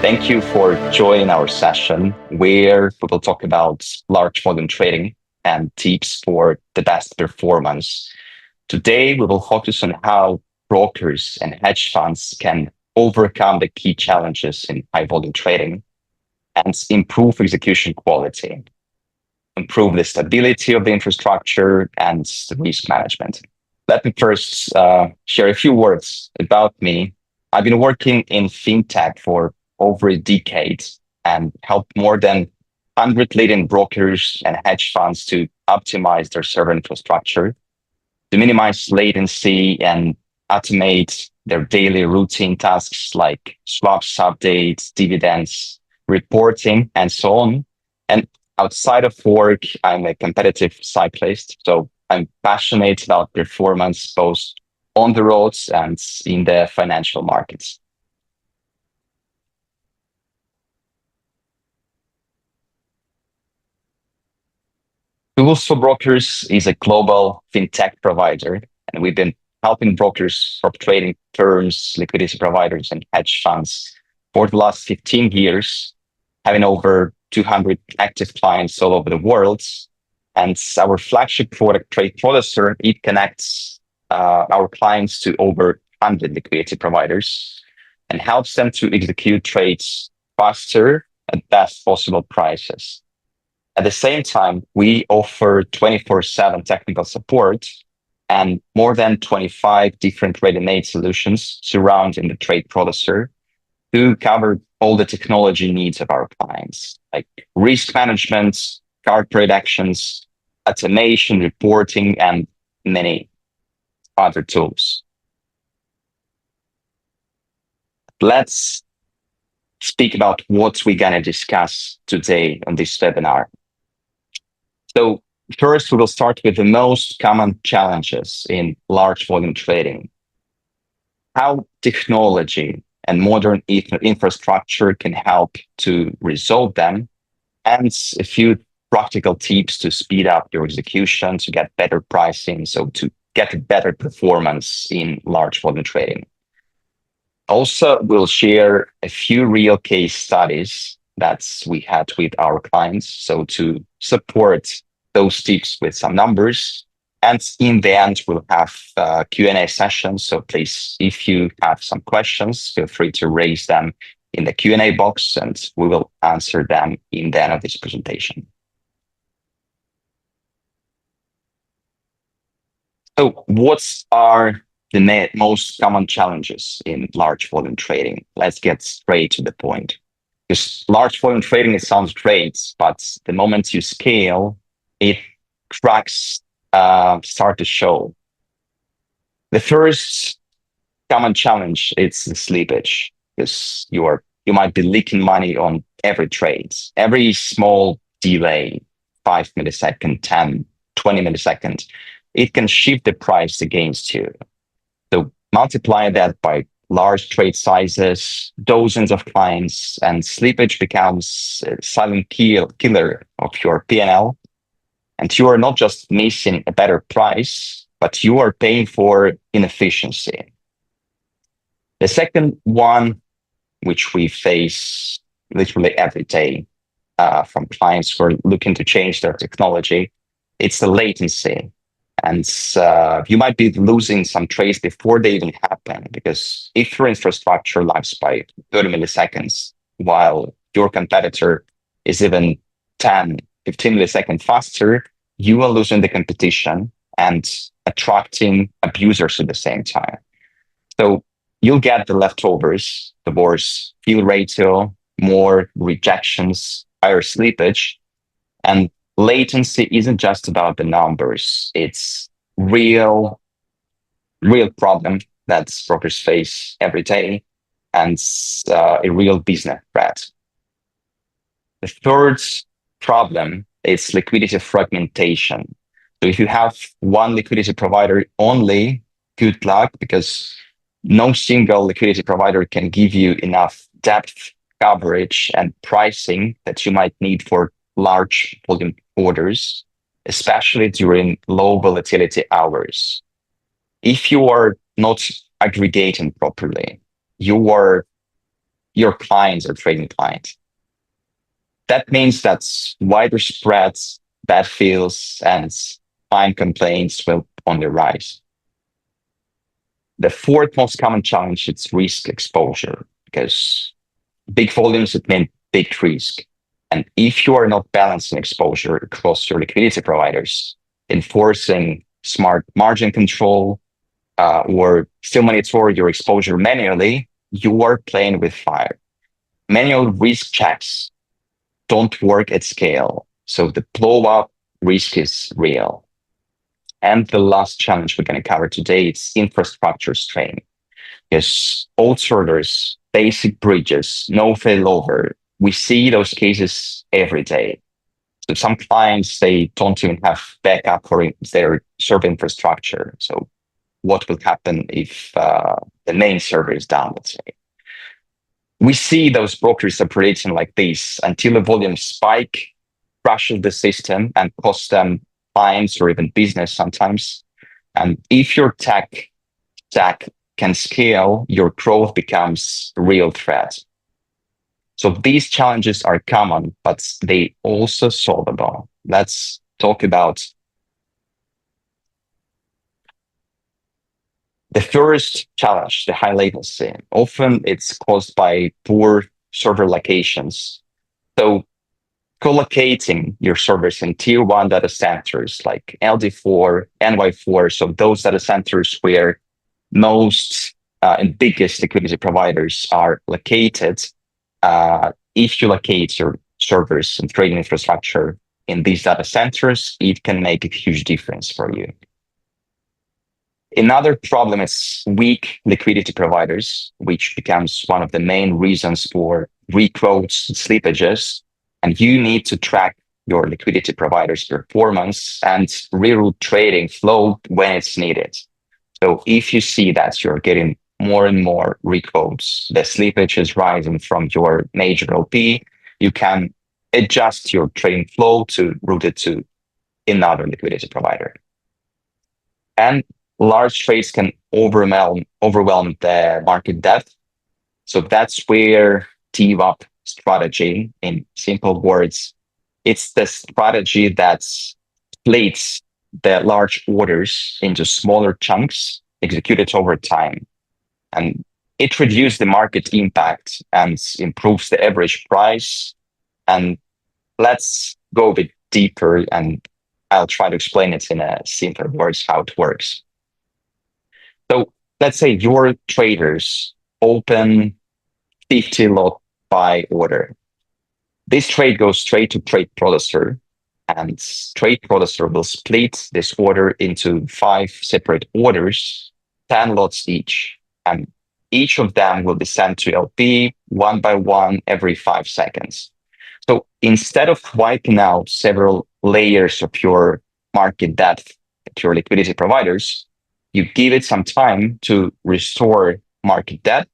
Thank you for joining our session where we will talk about large volume trading and tips for the best performance. Today, we will focus on how brokers and hedge funds can overcome the key challenges in high volume trading and improve execution quality, improve the stability of the infrastructure and the risk management. Let me first share a few words about me. I've been working in fintech for over a decade and helped more than 100 leading brokers and hedge funds to optimize their server infrastructure, to minimize latency and automate their daily routine tasks like swaps updates, dividends, reporting, and so on. And outside of work, I'm a competitive cyclist. So I'm passionate about performance both on the roads and in the financial markets. Tools for Brokers is a global fintech provider, and we've been helping brokers, prop trading firms, liquidity providers, and hedge funds for the last 15 years, having over 200 active clients all over the world. And our flagship product, Trade Processor, it connects our clients to over 100 liquidity providers and helps them to execute trades faster at best possible prices. At the same time, we offer 24/7 technical support and more than 25 different ready-made solutions surrounding the trade processor to cover all the technology needs of our clients, like risk management, card trade actions, automation, reporting, and many other tools. Let's speak about what we're going to discuss today on this webinar. So first, we will start with the most common challenges in large volume trading. How technology and modern infrastructure can help to resolve them, and a few practical tips to speed up your execution, to get better pricing, so to get better performance in large volume trading. Also, we'll share a few real case studies that we had with our clients, so to support those tips with some numbers. And in the end, we'll have a Q&A session. So please, if you have some questions, feel free to raise them in the Q&A box and we will answer them in the end of this presentation. So what are the most common challenges in large volume trading? Let's get straight to the point. Because large volume trading, it sounds great, but the moment you scale, it cracks start to show. The first common challenge is the slippage, because you might be leaking money on every trade. Every small delay, 5 milliseconds, 10, 20 milliseconds, it can shift the price against you. So multiply that by large trade sizes, dozens of clients, and slippage becomes a silent killer of your P&L. And you are not just missing a better price, but you are paying for inefficiency. The second one, which we face literally every day from clients who are looking to change their technology, it's the latency. And you might be losing some trades before they even happen, because if your infrastructure lags by 30 milliseconds, while your competitor is even 10, 15 milliseconds faster, you are losing the competition and attracting abusers at the same time. So you'll get the leftovers, the worse fill ratio, more rejections, higher slippage, and latency isn't just about the numbers. It's real problem that brokers face every day, and a real business threat. The third problem is liquidity fragmentation. So if you have one liquidity provider only, good luck, because no single liquidity provider can give you enough depth, coverage, and pricing that you might need for large volume orders, especially during low volatility hours. If you are not aggregating properly, you are your clients are trading clients. That means that wider spreads, bad feels, and client complaints will only rise. The fourth most common challenge is risk exposure, because big volumes, it means big risk. And if you are not balancing exposure across your liquidity providers, enforcing smart margin control, or still monitor your exposure manually, you are playing with fire. Manual risk checks don't work at scale, so the blow up risk is real. And the last challenge we're going to cover today is infrastructure strain. Because old servers, basic bridges, no failover, we see those cases every day. So some clients, they don't even have backup for their server infrastructure. So what will happen if the main server is down, let's say? We see those brokers operating like this until a volume spike crashes the system and costs them clients or even business sometimes. And if your tech stack can scale, your growth becomes a real threat. So these challenges are common, but they also solvable. Let's talk about the first challenge, the high latency. Often it's caused by poor server locations. So co-locating your servers in tier one data centers like LD4, NY4, so those data centers where most and biggest liquidity providers are located. If you locate your servers and trading infrastructure in these data centers, it can make a huge difference for you. Another problem is weak liquidity providers, which becomes one of the main reasons for requotes and slippages. And you need to track your liquidity provider's performance and reroute trading flow when it's needed. So if you see that you're getting more and more requotes, the slippage is rising from your major LP, you can adjust your trading flow to route it to another liquidity provider. And large trades can overwhelm the market depth. So that's where TWAP strategy, in simple words, it's the strategy that splits the large orders into smaller chunks executed over time. And it reduces the market impact and improves the average price. And let's go a bit deeper, and I'll try to explain it in a simpler words how it works. So let's say your traders open 50 lot buy order. This trade goes straight to trade processor, and trade processor will split this order into 5 separate orders, 10 lots each. And each of them will be sent to LP one by one every 5 seconds. So instead of wiping out several layers of your market depth to your liquidity providers, you give it some time to restore market depth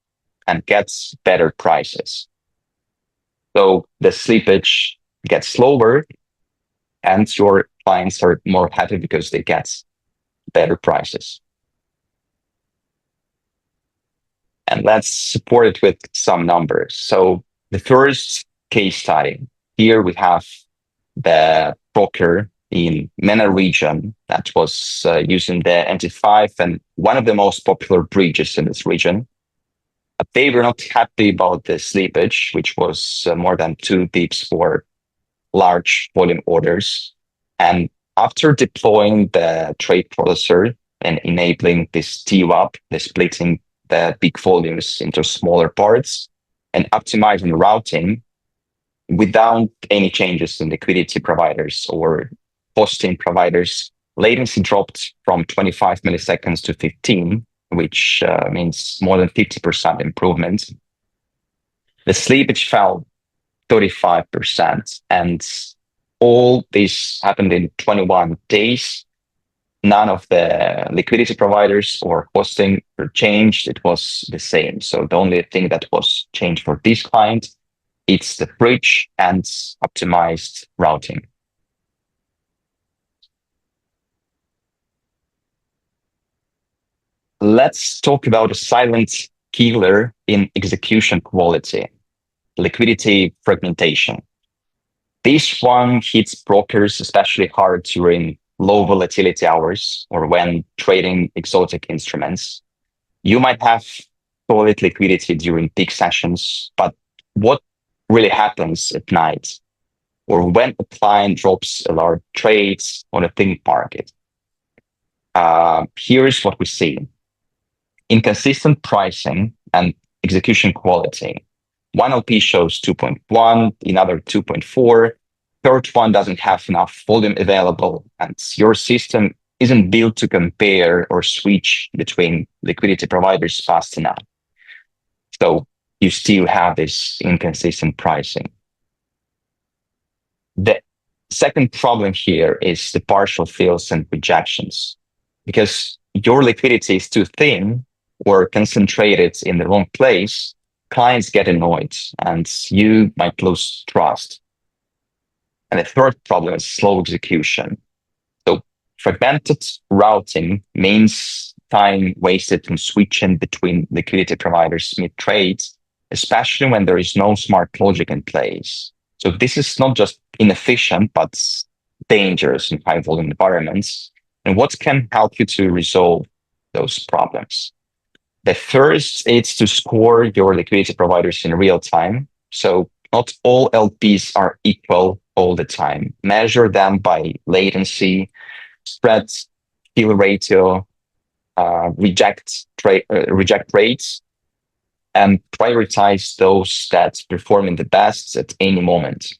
and gets better prices. So the slippage gets slower and your clients are more happy because they get better prices. And let's support it with some numbers. So the first case study, here we have the broker in MENA region that was using the NT5 and one of the most popular bridges in this region. They were not happy about the slippage, which was more than 2 pips for large volume orders. And after deploying the trade processor and enabling this TWAP, the splitting the big volumes into smaller parts and optimizing routing without any changes in liquidity providers or hosting providers, latency dropped from 25 milliseconds to 15, which means more than 50% improvement. The slippage fell 35%, and all this happened in 21 days. None of the liquidity providers or hosting were changed. It was the same. So the only thing that was changed for this client, it's the bridge and optimized routing. Let's talk about a silent killer in execution quality, liquidity fragmentation. This one hits brokers especially hard during low volatility hours or when trading exotic instruments. You might have solid liquidity during peak sessions, but what really happens at night or when a client drops a large trade on a thin market? Here's what we see: inconsistent pricing and execution quality. One LP shows 2.1, another 2.4. Third one doesn't have enough volume available, and your system isn't built to compare or switch between liquidity providers fast enough. So you still have this inconsistent pricing. The second problem here is the partial fills and rejections. Because your liquidity is too thin or concentrated in the wrong place, clients get annoyed and you might lose trust. And the third problem is slow execution. So fragmented routing means time wasted on switching between liquidity providers mid-trades, especially when there is no smart logic in place. So this is not just inefficient, but dangerous in high volume environments. And what can help you to resolve those problems? The first is to score your liquidity providers in real time. So not all LPs are equal all the time. Measure them by latency, spread, fill ratio, reject rates, and prioritize those that perform the best at any moment.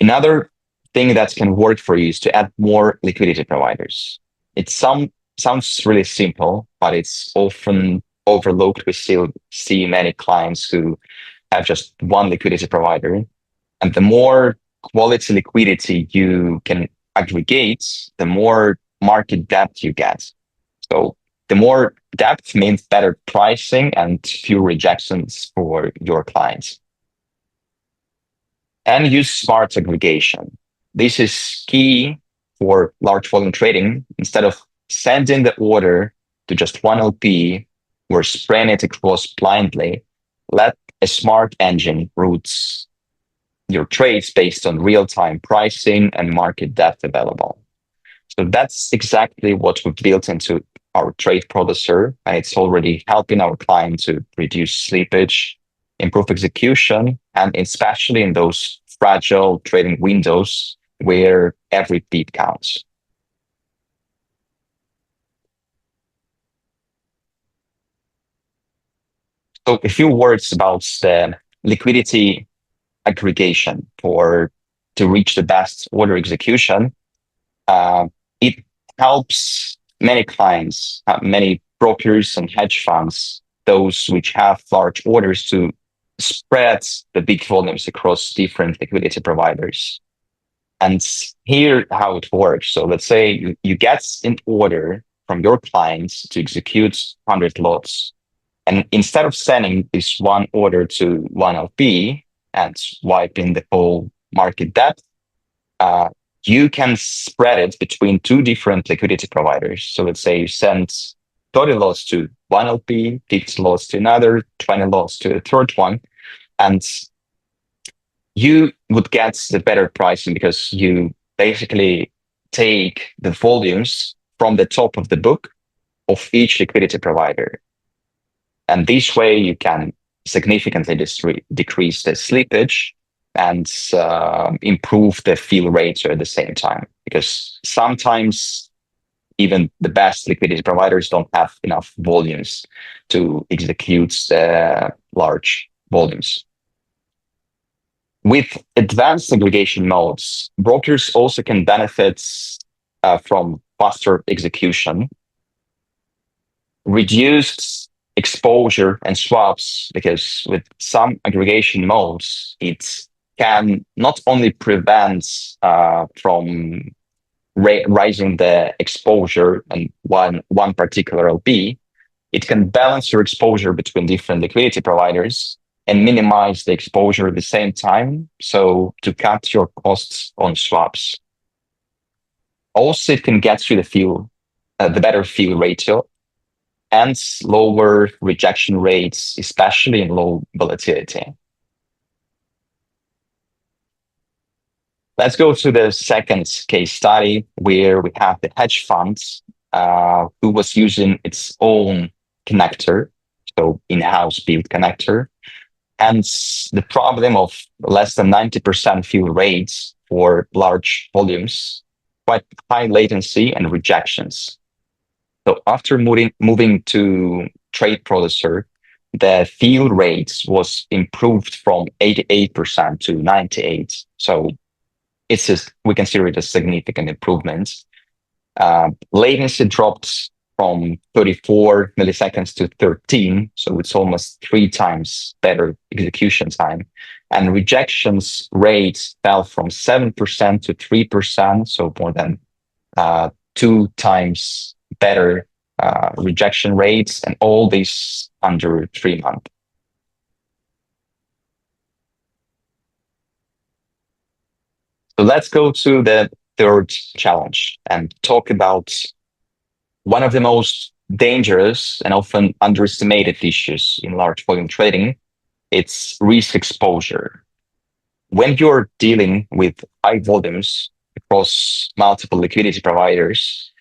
Another thing that can work for you is to add more liquidity providers. It sounds really simple, but it's often overlooked. We still see many clients who have just one liquidity provider. And the more quality liquidity you can aggregate, the more market depth you get. So the more depth means better pricing and fewer rejections for your clients. And use smart aggregation. This is key for large volume trading. Instead of sending the order to just one LP or spreading it across blindly, let a smart engine route your trades based on real-time pricing and market depth available. So that's exactly what we've built into our trade processor, and it's already helping our client to reduce slippage, improve execution, and especially in those fragile trading windows where every beat counts. So a few words about the liquidity aggregation to reach the best order execution. It helps many clients, many brokers and hedge funds, those which have large orders, to spread the big volumes across different liquidity providers. And here how it works. So let's say you get an order from your clients to execute 100 lots. And instead of sending this one order to one LP and wiping the whole market depth, you can spread it between two different liquidity providers. So let's say you send 30 lots to one LP, 50 lots to another, 20 lots to a third one, and you would get the better pricing because you basically take the volumes from the top of the book of each liquidity provider. And this way you can significantly decrease the slippage and improve the fill ratio at the same time. Because sometimes even the best liquidity providers don't have enough volumes to execute the large volumes. With advanced aggregation modes, brokers also can benefit from faster execution, reduced exposure and swaps, because with some aggregation modes, it can not only prevent from rising the exposure in one particular LP, it can balance your exposure between different liquidity providers and minimize the exposure at the same time, so to cut your costs on swaps. Also, it can get you the better fill ratio, and lower rejection rates, especially in low volatility. Let's go to the second case study where we have the hedge funds who was using its own connector, so in-house built connector, and the problem of less than 90% fill rates for large volumes, quite high latency and rejections. So after moving to trade processor, the fill rates was improved from 88% to 98%. So we consider it a significant improvement. Latency dropped from 34 milliseconds to 13, so it's almost 3 times better execution time. And rejections rates fell from 7% to 3%, so more than 2 times better rejection rates, and all this under 3 months. So let's go to the third challenge and talk about one of the most dangerous and often underestimated issues in large volume trading. It's risk exposure. When you're dealing with high volumes across multiple liquidity providers,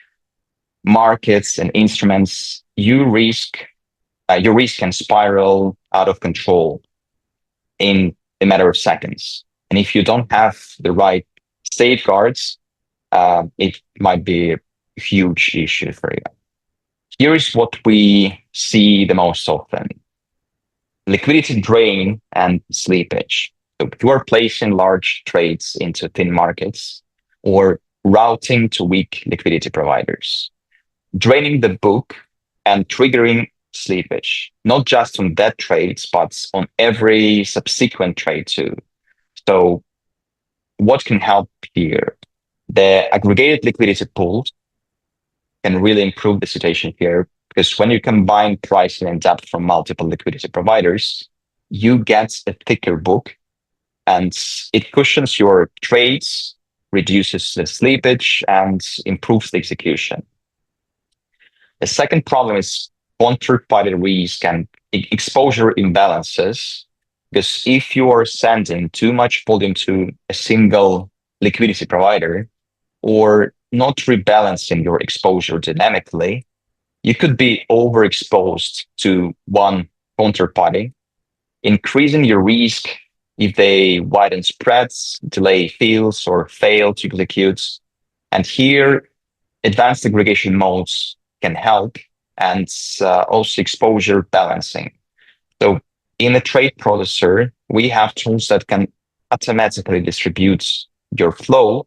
markets, and instruments, your risk can spiral out of control in a matter of seconds. And if you don't have the right safeguards, it might be a huge issue for you. Here is what we see the most often: liquidity drain and slippage. So if you are placing large trades into thin markets or routing to weak liquidity providers, draining the book and triggering slippage, not just on that trades, but on every subsequent trade too. So what can help here? The aggregated liquidity pools can really improve the situation here, because when you combine pricing and depth from multiple liquidity providers, you get a thicker book and it cushions your trades, reduces the slippage, and improves the execution. The second problem is counterparty risk and exposure imbalances, because if you are sending too much volume to a single liquidity provider or not rebalancing your exposure dynamically, you could be overexposed to one counterparty, increasing your risk if they widen spreads, delay fills, or fail to execute. And here, advanced aggregation modes can help, and also exposure balancing. So in a trade processor, we have tools that can automatically distribute your flow,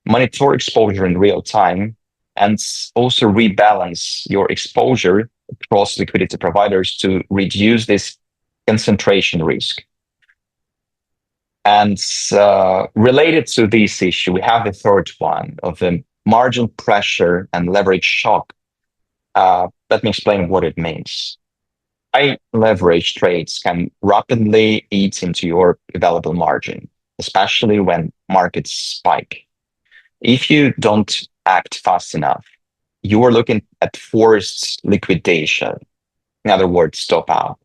monitor exposure in real time, and also rebalance your exposure across liquidity providers to reduce this concentration risk. And related to this issue, we have the third one of the margin pressure and leverage shock. Let me explain what it means. High leverage trades can rapidly eat into your available margin, especially when markets spike. If you don't act fast enough, you are looking at forced liquidation. In other words, stop out.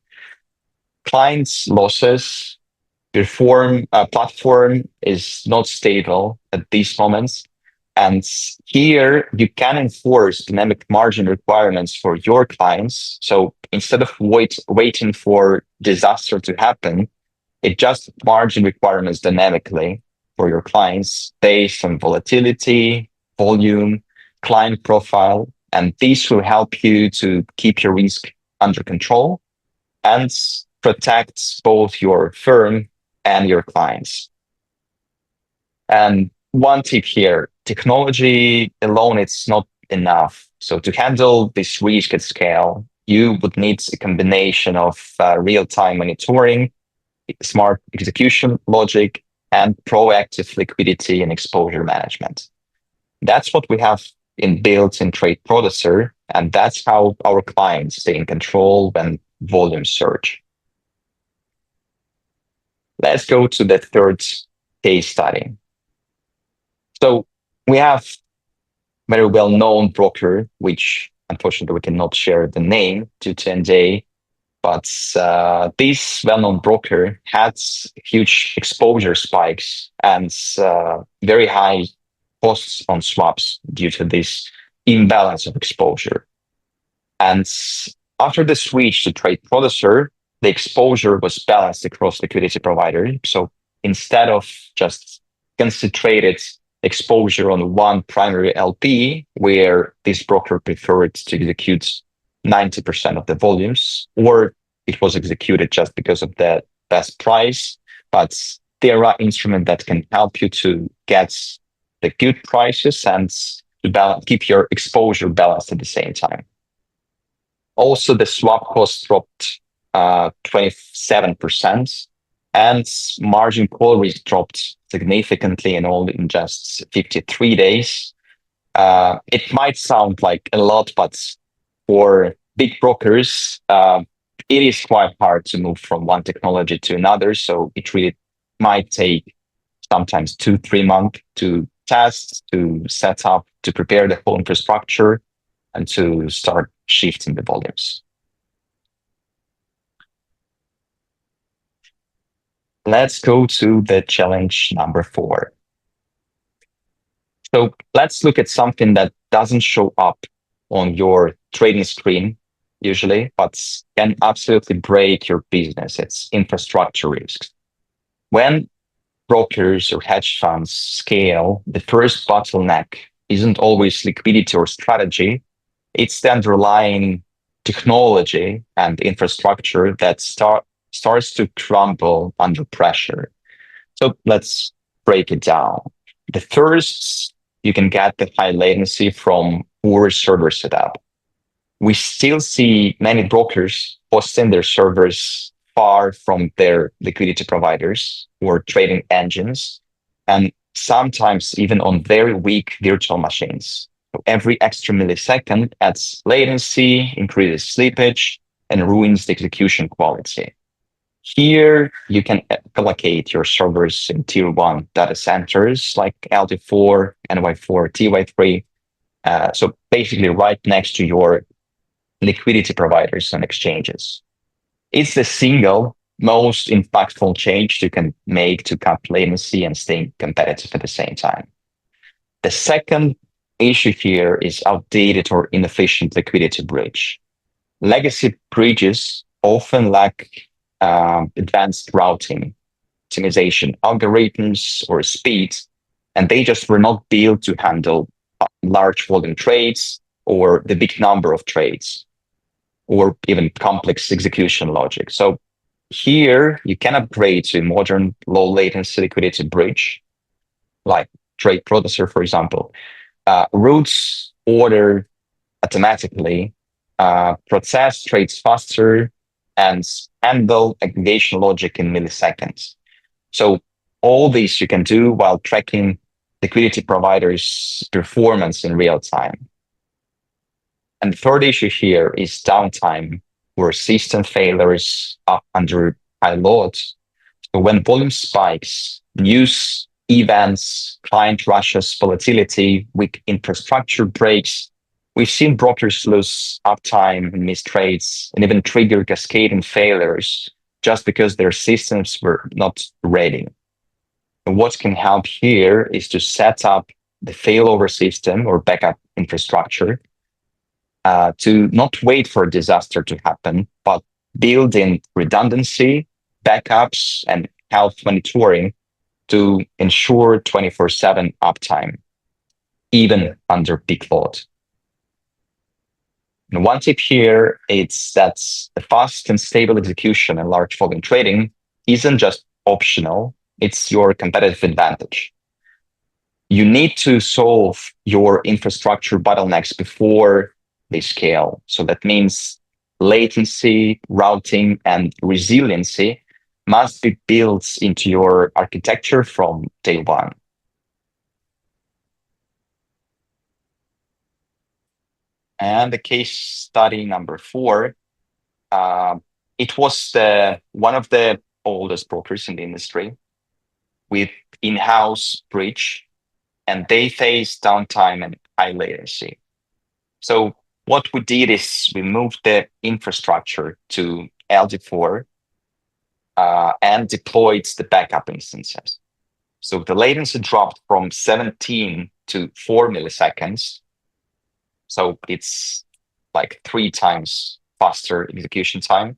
Clients' losses, platform is not stable at these moments. And here you can enforce dynamic margin requirements for your clients. So instead of waiting for disaster to happen, adjust margin requirements dynamically for your clients based on volatility, volume, client profile, and these will help you to keep your risk under control and protect both your firm and your clients. And one tip here: technology alone, it's not enough. So to handle this risk at scale, you would need a combination of real-time monitoring, smart execution logic, and proactive liquidity and exposure management. That's what we have built in Trade Processor, and that's how our clients stay in control when volumes surge. Let's go to the third case study. So we have very well-known broker, which unfortunately, we cannot share the name due to NDA. But this well-known broker had huge exposure spikes and very high costs on swaps due to this imbalance of exposure. And after the switch to trade producer, the exposure was balanced across liquidity providers. So instead of just concentrated exposure on one primary LP, where this broker preferred to execute 90% of the volumes, or it was executed just because of the best price. But there are instruments that can help you to get the good prices and to keep your exposure balanced at the same time. Also, the swap cost dropped 27%, and margin call risk dropped significantly in just 53 days. It might sound like a lot, but for big brokers, it is quite hard to move from one technology to another. So it really might take sometimes 2-3 months to test, to set up, to prepare the whole infrastructure, and to start shifting the volumes. Let's go to the challenge number 4. So let's look at something that doesn't show up on your trading screen usually, but can absolutely break your business. It's infrastructure risks. When brokers or hedge funds scale, the first bottleneck isn't always liquidity or strategy. It's the underlying technology and infrastructure that starts to crumble under pressure. So let's break it down. The first, you can get the high latency from poor server setup. We still see many brokers hosting their servers far from their liquidity providers or trading engines, and sometimes even on very weak virtual machines. So every extra millisecond adds latency, increases slippage, and ruins the execution quality. Here, you can allocate your servers in tier 1 data centers like LT4, NY4, TY3. So basically right next to your liquidity providers and exchanges. It's the single most impactful change you can make to cut latency and stay competitive at the same time. The second issue here is outdated or inefficient liquidity bridge. Legacy bridges often lack advanced routing, optimization algorithms, or speed, and they just were not built to handle large volume trades or the big number of trades, or even complex execution logic. So here you can upgrade to a modern low latency liquidity bridge, like trade processor, for example. Routes order automatically, process trades faster, and handle aggregation logic in milliseconds. So all this you can do while tracking liquidity providers' performance in real time. And the third issue here is downtime, where system failures are under high load. So when volume spikes, news, events, client rushes, volatility, weak infrastructure breaks, we've seen brokers lose uptime and miss trades and even trigger cascading failures just because their systems were not ready. And what can help here is to set up the failover system or backup infrastructure to not wait for a disaster to happen, but build in redundancy, backups, and health monitoring to ensure 24/7 uptime, even under peak load. And one tip here is that the fast and stable execution and large volume trading isn't just optional, it's your competitive advantage. You need to solve your infrastructure bottlenecks before they scale. So that means latency, routing, and resiliency must be built into your architecture from day one. And the case study number 4, it was one of the oldest brokers in the industry with in-house bridge, and they faced downtime and high latency. So what we did is we moved the infrastructure to LD4 and deployed the backup instances. So the latency dropped from 17 to 4 milliseconds. So it's like 3 times faster execution time.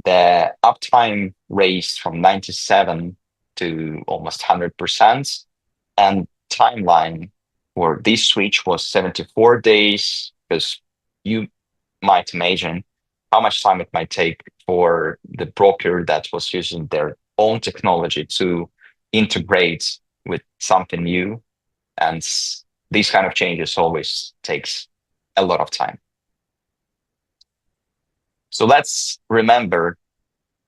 The uptime raised from 97 to almost 100%. And timeline for this switch was 74 days, because you might imagine how much time it might take for the broker that was using their own technology to integrate with something new. And these kind of changes always takes a lot of time. So let's remember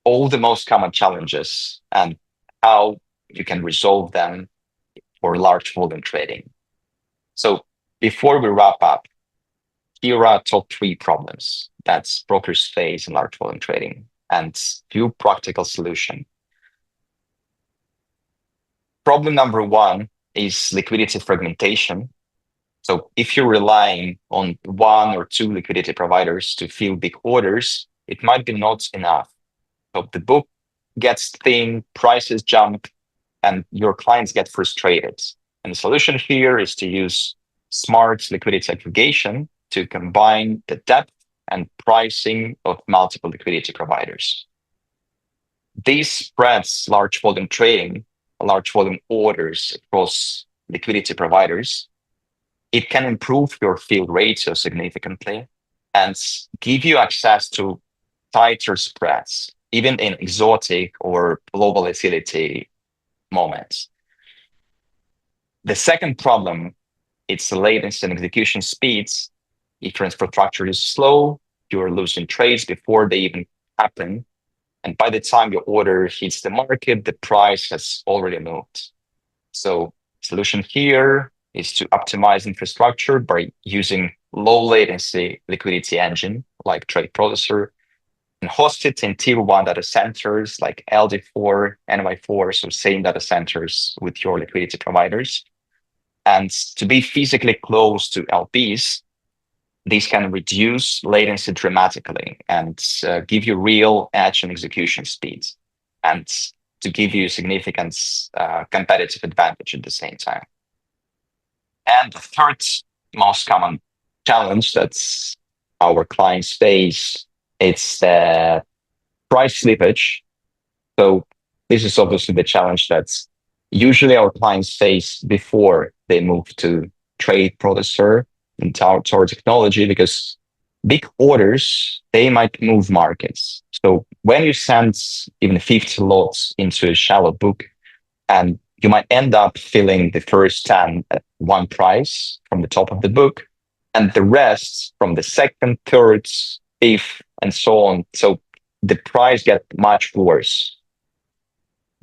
all the most common challenges and how you can resolve them for large volume trading. So before we wrap up, here are top 3 problems that brokers face in large volume trading and few practical solutions. Problem number 1 is liquidity fragmentation. So if you're relying on 1 or 2 liquidity providers to fill big orders, it might be not enough. So the book gets thin, prices jump, and your clients get frustrated. And the solution here is to use smart liquidity aggregation to combine the depth and pricing of multiple liquidity providers. This spreads large volume trading, large volume orders across liquidity providers. It can improve your fill ratio significantly and give you access to tighter spreads, even in exotic or low volatility moments. The second problem, it's the latency and execution speeds. If your infrastructure is slow, you're losing trades before they even happen. And by the time your order hits the market, the price has already moved. So solution here is to optimize infrastructure by using low latency liquidity engine like Trade Processor and host it in tier 1 data centers like LD4, NY4, so same data centers with your liquidity providers. And to be physically close to LPs, these can reduce latency dramatically and give you real edge and execution speeds, and to give you significant competitive advantage at the same time. And the third most common challenge that our clients face, it's the price slippage. So this is obviously the challenge that usually our clients face before they move to Trade Processor and towards technology, because big orders, they might move markets. So when you send even 50 lots into a shallow book, and you might end up filling the first 10 at one price from the top of the book, and the rest from the second, third, fifth, and so on. So the price gets much worse.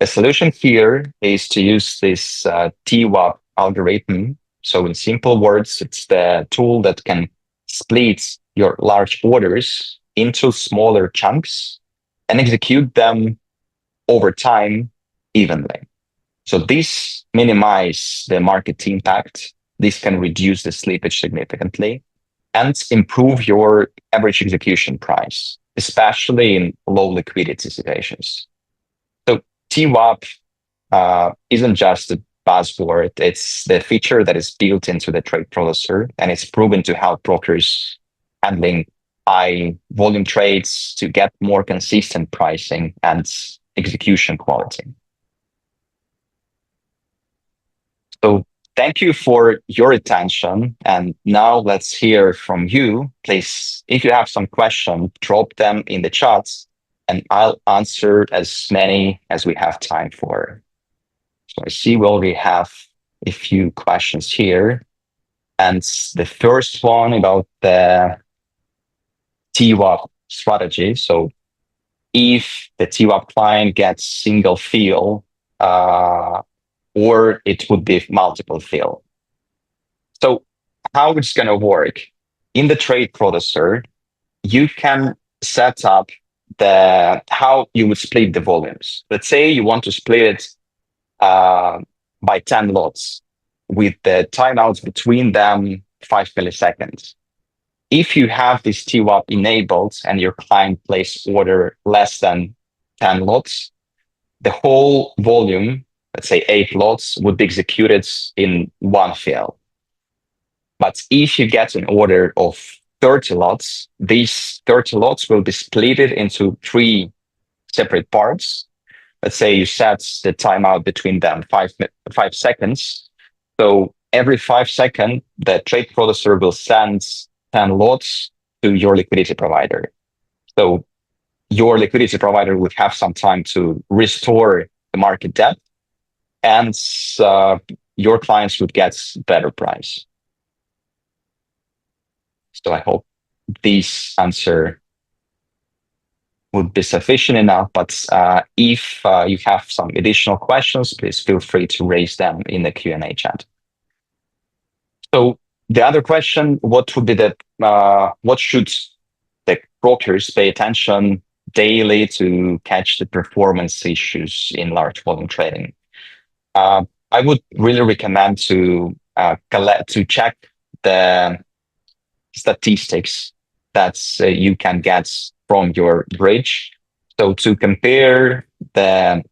The solution here is to use this TWAP algorithm. So in simple words, it's the tool that can split your large orders into smaller chunks and execute them over time evenly. So this minimizes the market impact. This can reduce the slippage significantly and improve your average execution price, especially in low liquidity situations. So TWAP isn't just a buzzword. It's the feature that is built into the Trade Processor, and it's proven to help brokers handling high volume trades to get more consistent pricing and execution quality. So thank you for your attention. And now let's hear from you. Please, if you have some questions, drop them in the chats and I'll answer as many as we have time for. So I see we already have a few questions here. And the first one about the TWAP strategy. So if the TWAP client gets single fill, or it would be multiple fill. So how it's going to work? In the Trade Processor, you can set up how you would split the volumes. Let's say you want to split it by 10 lots with the timeouts between them 5 milliseconds. if you have this TWAP enabled and your client place order less than 10 lots, the whole volume, let's say 8 lots, would be executed in one fill. But if you get an order of 30 lots, these 30 lots will be split into 3 separate parts. Let's say you set the timeout between them 5 seconds. So every 5 seconds, the trade processor will send 10 lots to your liquidity provider. So your liquidity provider would have some time to restore the market depth, and your clients would get better price. So I hope this answer would be sufficient enough. But if you have some additional questions, please feel free to raise them in the Q&A chat. So the other question, what would be what should the brokers pay attention daily to catch the performance issues in large volume trading? I would really recommend to check the statistics that you can get from your bridge. So to compare and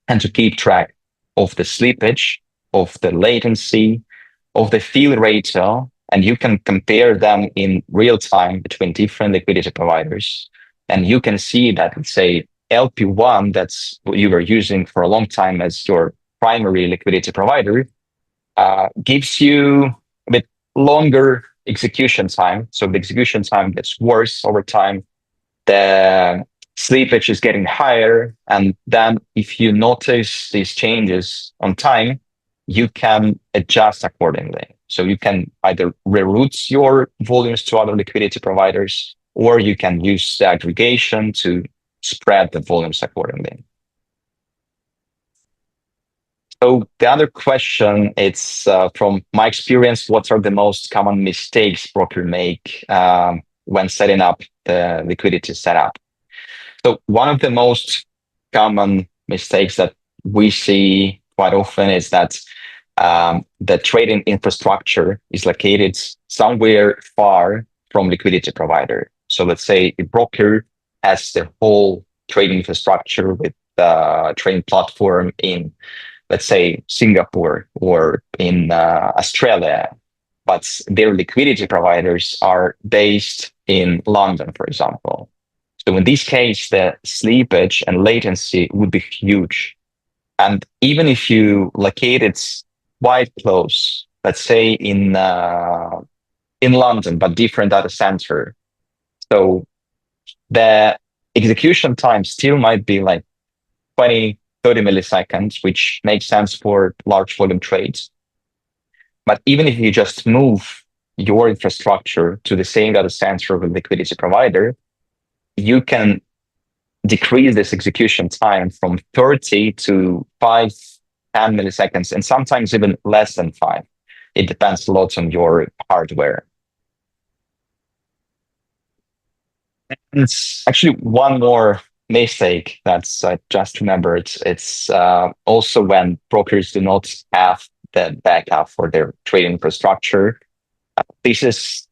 to keep track of the slippage, of the latency, of the fill ratio, and you can compare them in real time between different liquidity providers. And you can see that, let's say, LP1, that's what you were using for a long time as your primary liquidity provider, gives you a bit longer execution time. So the execution time gets worse over time. The slippage is getting higher. And then if you notice these changes on time, you can adjust accordingly. So you can either reroute your volumes to other liquidity providers, or you can use the aggregation to spread the volumes accordingly. So the other question, it's from my experience, what are the most common mistakes brokers make when setting up the liquidity setup? So one of the most common mistakes that we see quite often is that the trading infrastructure is located somewhere far from liquidity provider. So let's say a broker has the whole trading infrastructure with the trading platform in, let's say, Singapore or in Australia, but their liquidity providers are based in London, for example. So in this case, the slippage and latency would be huge. And even if you locate it quite close, let's say in London, but different data center, so the execution time still might be like 20, 30 milliseconds, which makes sense for large volume trades. But even if you just move your infrastructure to the same data center of a liquidity provider, you can decrease this execution time from 30 to 5, 10 milliseconds, and sometimes even less than 5. It depends a lot on your hardware. And it's actually one more mistake that's just remembered. It's also when brokers do not have the backup for their trading infrastructure. This is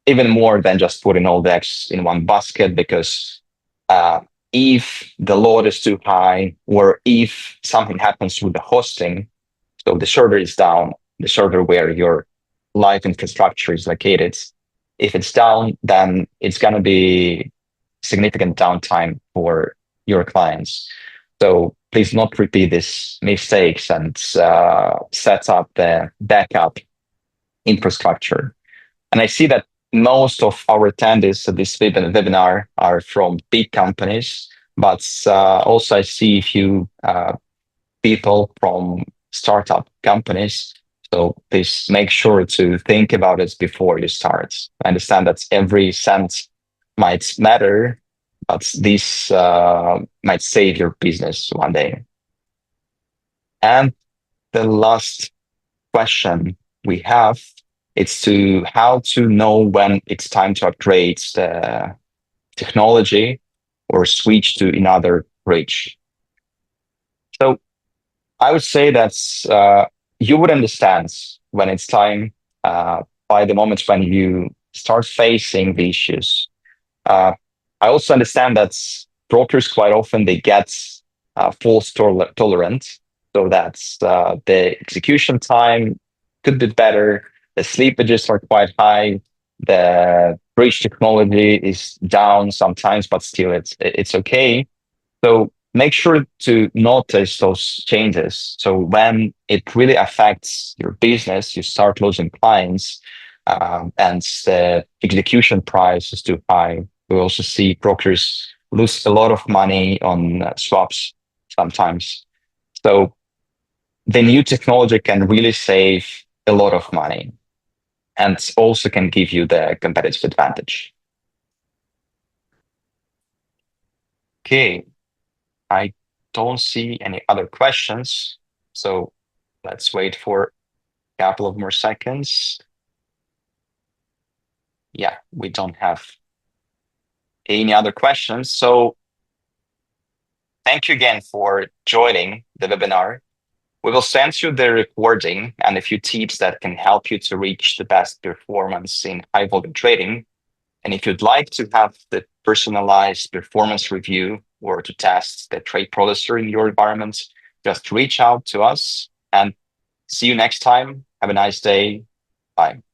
even more than just putting all the eggs in one basket, because if the load is too high, or if something happens with the hosting, so the server is down, the server where your live infrastructure is located, if it's down, then it's going to be significant downtime for your clients. So please not repeat these mistakes and set up the backup infrastructure. And I see that most of our attendees at this webinar are from big companies, but also I see a few people from startup companies. So please make sure to think about it before you start. I understand that every cent might matter, but this might save your business one day. And the last question we have, it's to how to know when it's time to upgrade the technology or switch to another bridge. So I would say that you would understand when it's time by the moment when you start facing the issues. Uh, I also understand that brokers quite often they get false tolerant, so that's the execution time could be better. The slippages are quite high. The bridge technology is down sometimes, but still it's okay. So make sure to notice those changes. So when it really affects your business, you start losing clients, and the execution price is too high. We also see brokers lose a lot of money on swaps sometimes. So the new technology can really save a lot of money and also can give you the competitive advantage. Okay, I don't see any other questions. So let's wait for a couple of more seconds. Yeah, we don't have any other questions. So thank you again for joining the webinar. We will send you the recording and a few tips that can help you to reach the best performance in high volume trading. And if you'd like to have the personalized performance review or to test the trade processor in your environment, just reach out to us and see you next time. Have a nice day. Bye.